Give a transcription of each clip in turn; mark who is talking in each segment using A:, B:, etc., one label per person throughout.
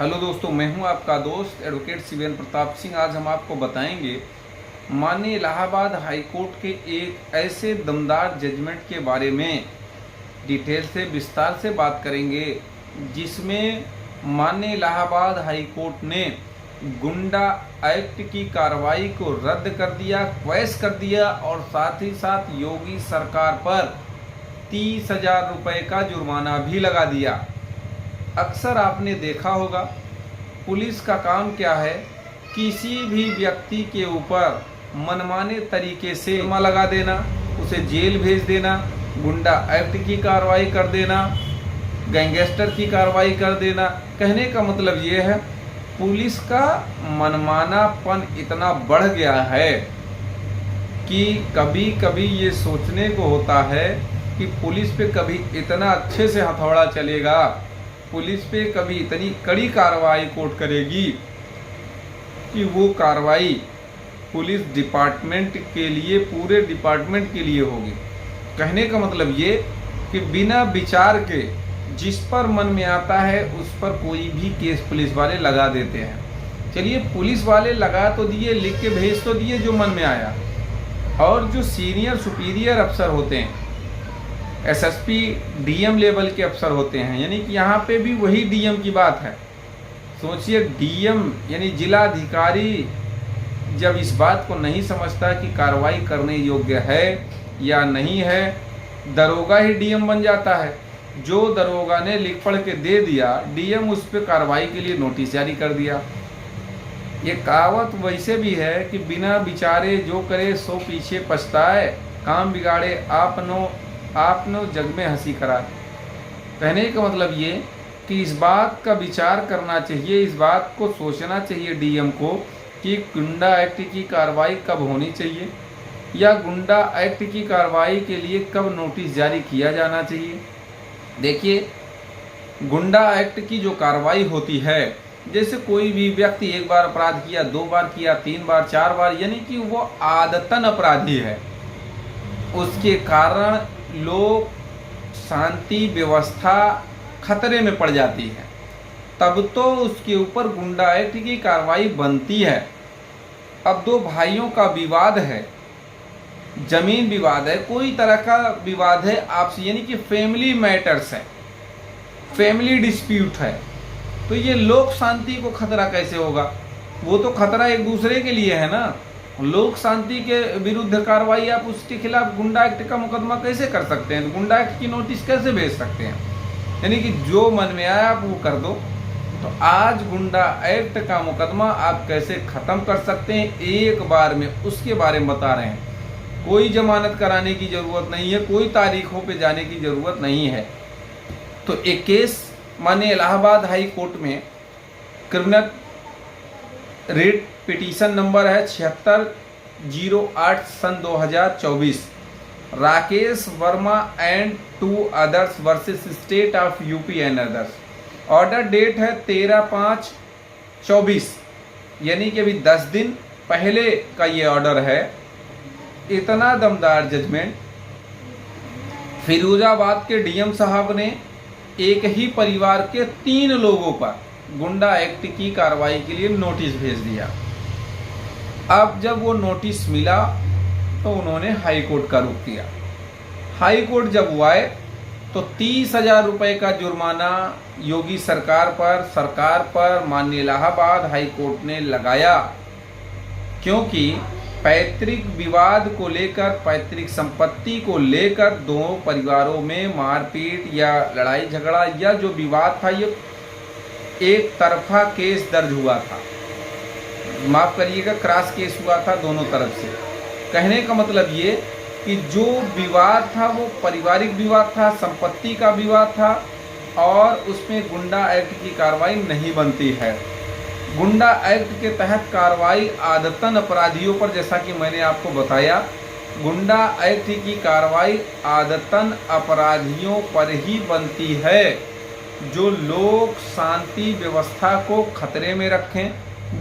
A: Hello दोस्तों, मैं हूं आपका दोस्त एडवोकेट शिवेंद्र प्रताप सिंह। आज हम आपको बताएंगे माननीय इलाहाबाद हाई कोर्ट के एक ऐसे दमदार जजमेंट के बारे में डिटेल से विस्तार से बात करेंगे जिसमें माननीय इलाहाबाद हाई कोर्ट ने गुंडा एक्ट की कार्रवाई को रद्द कर दिया, क्वैश कर दिया और साथ ही साथ योगी सरकार पर 30,000 रुपये का जुर्माना भी लगा दिया। अक्सर आपने देखा होगा पुलिस का काम क्या है, किसी भी व्यक्ति के ऊपर मनमाने तरीके से जुर्माना लगा देना, उसे जेल भेज देना, गुंडा एक्ट की कार्रवाई कर देना, गैंगस्टर की कार्रवाई कर देना। कहने का मतलब ये है पुलिस का मनमानापन इतना बढ़ गया है कि कभी कभी ये सोचने को होता है कि पुलिस पे कभी इतना अच्छे से हथौड़ा चलेगा, पुलिस पे कभी इतनी कड़ी कार्रवाई कोर्ट करेगी कि वो कार्रवाई पुलिस डिपार्टमेंट के लिए, पूरे डिपार्टमेंट के लिए होगी। कहने का मतलब ये कि बिना विचार के जिस पर मन में आता है उस पर कोई भी केस पुलिस वाले लगा देते हैं। चलिए, पुलिस वाले लगा तो दिए, लिख के भेज तो दिए जो मन में आया, और जो सीनियर सुपीरियर अफसर होते हैं, एसएसपी डीएम लेवल के अफसर होते हैं, यानी कि यहाँ पे भी वही डीएम की बात है। सोचिए, डीएम यानी जिलाधिकारी जब इस बात को नहीं समझता कि कार्रवाई करने योग्य है या नहीं है, दरोगा ही डीएम बन जाता है। जो दरोगा ने लिख पढ़ के दे दिया, डीएम उस पर कार्रवाई के लिए नोटिस जारी कर दिया। ये कहावत वैसे भी है कि बिना विचारे जो करे सो पीछे पछताए, काम बिगाड़े आपनो जग में हंसी कराए। कहने का मतलब ये कि इस बात का विचार करना चाहिए, इस बात को सोचना चाहिए डीएम को कि गुंडा एक्ट की कार्रवाई कब होनी चाहिए या गुंडा एक्ट की कार्रवाई के लिए कब नोटिस जारी किया जाना चाहिए। देखिए, गुंडा एक्ट की जो कार्रवाई होती है, जैसे कोई भी व्यक्ति एक बार अपराध किया, 2 बार किया, 3 बार, 4 बार, यानी कि वो आदतन अपराधी है, उसके कारण लोक शांति व्यवस्था खतरे में पड़ जाती है, तब तो उसके ऊपर गुंडा एक्ट की कार्रवाई बनती है। अब 2 भाइयों का विवाद है, जमीन विवाद है, कोई तरह का विवाद है आपसी, यानी कि फैमिली मैटर्स है, फैमिली डिस्प्यूट है, तो ये लोक शांति को खतरा कैसे होगा? वो तो खतरा एक दूसरे के लिए है ना। लोक शांति के विरुद्ध कार्रवाई आप उसके खिलाफ गुंडा एक्ट का मुकदमा कैसे कर सकते हैं? गुंडा एक्ट की नोटिस कैसे भेज सकते हैं? यानी कि जो मन में आया आप वो कर दो। तो आज गुंडा एक्ट का मुकदमा आप कैसे खत्म कर सकते हैं एक बार में, उसके बारे में बता रहे हैं। कोई जमानत कराने की जरूरत नहीं है, कोई तारीखों पे जाने की जरूरत नहीं है। तो एक केस माने इलाहाबाद हाई कोर्ट में क्रिमिनल रेट पिटीशन नंबर है 7608 सन 2024, Rakesh Verma and 2 others versus state of UP and others. Order date है 13/5/24, यानी कि अभी 10 दिन पहले का ये ऑर्डर है। इतना दमदार जजमेंट, फिरोजाबाद के डीएम साहब ने एक ही परिवार के 3 लोगों पर गुंडा एक्ट की कार्रवाई के लिए नोटिस भेज दिया। अब जब वो नोटिस मिला तो उन्होंने हाई कोर्ट का रुख किया। हाई कोर्ट जब वो आए तो 30,000 रुपये का जुर्माना योगी सरकार पर माननीय इलाहाबाद हाई कोर्ट ने लगाया, क्योंकि पैतृक विवाद को लेकर, पैतृक संपत्ति को लेकर 2 परिवारों में मारपीट या लड़ाई झगड़ा या जो विवाद था, ये एक तरफा केस दर्ज हुआ था, माफ करिएगा क्रॉस केस हुआ था दोनों तरफ से। कहने का मतलब ये कि जो विवाद था वो पारिवारिक विवाद था, संपत्ति का विवाद था, और उसमें गुंडा एक्ट की कार्रवाई नहीं बनती है। गुंडा एक्ट के तहत कार्रवाई आदतन अपराधियों पर, जैसा कि मैंने आपको बताया, गुंडा एक्ट की कार्रवाई आदतन अपराधियों पर ही बनती है जो लोक शांति व्यवस्था को खतरे में रखें,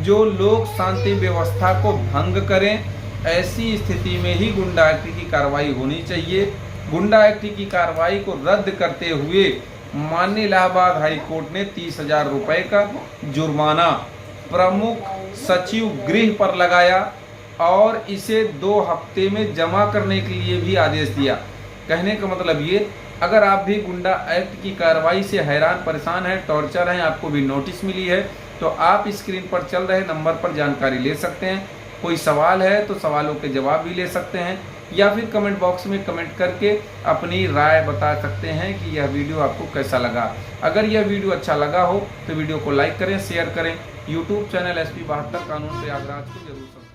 A: जो लोक शांति व्यवस्था को भंग करें। ऐसी स्थिति में ही गुंडा एक्ट की कार्रवाई होनी चाहिए। गुंडा एक्ट की कार्रवाई को रद्द करते हुए माननीय इलाहाबाद हाई कोर्ट ने 30,000 रुपए का जुर्माना प्रमुख सचिव गृह पर लगाया और इसे 2 हफ्ते में जमा करने के लिए भी आदेश दिया। कहने का मतलब ये, अगर आप भी गुंडा एक्ट की कार्रवाई से हैरान परेशान हैं, टॉर्चर हैं, आपको भी नोटिस मिली है, तो आप स्क्रीन पर चल रहे नंबर पर जानकारी ले सकते हैं। कोई सवाल है तो सवालों के जवाब भी ले सकते हैं, या फिर कमेंट बॉक्स में कमेंट करके अपनी राय बता सकते हैं कि यह वीडियो आपको कैसा लगा। अगर यह वीडियो अच्छा लगा हो तो वीडियो को लाइक करें, शेयर करें। यूट्यूब चैनल SP 72 कानून प्रयागराज को जरूर सब्सक्राइब